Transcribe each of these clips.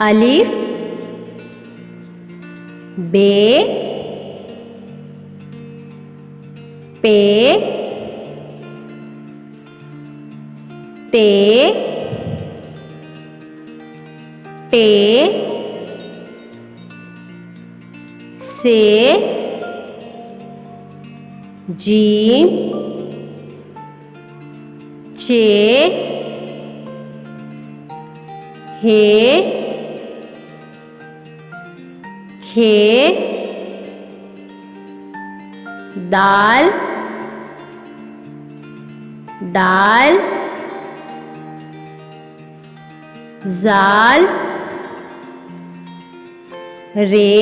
अलिफ बे पे ते टे से जीम चे हे खे दाल डाल जाल रे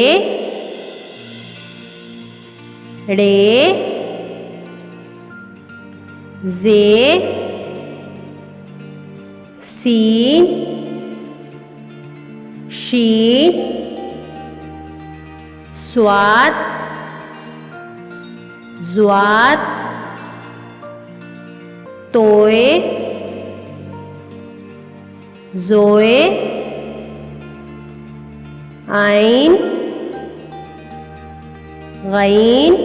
रे जे सीन शीन स्वाद ज्वाद तोए जोए आइन गईन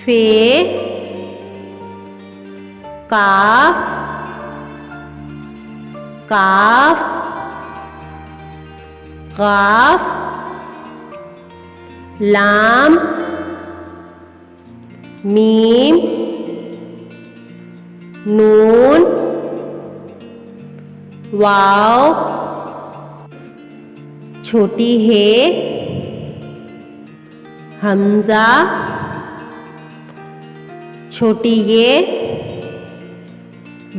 फे काफ काफ गाफ लाम मीम नून वाव छोटी हे हमजा छोटी ये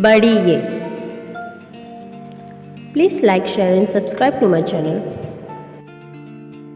बड़ी ये. Please like, share and subscribe to my channel.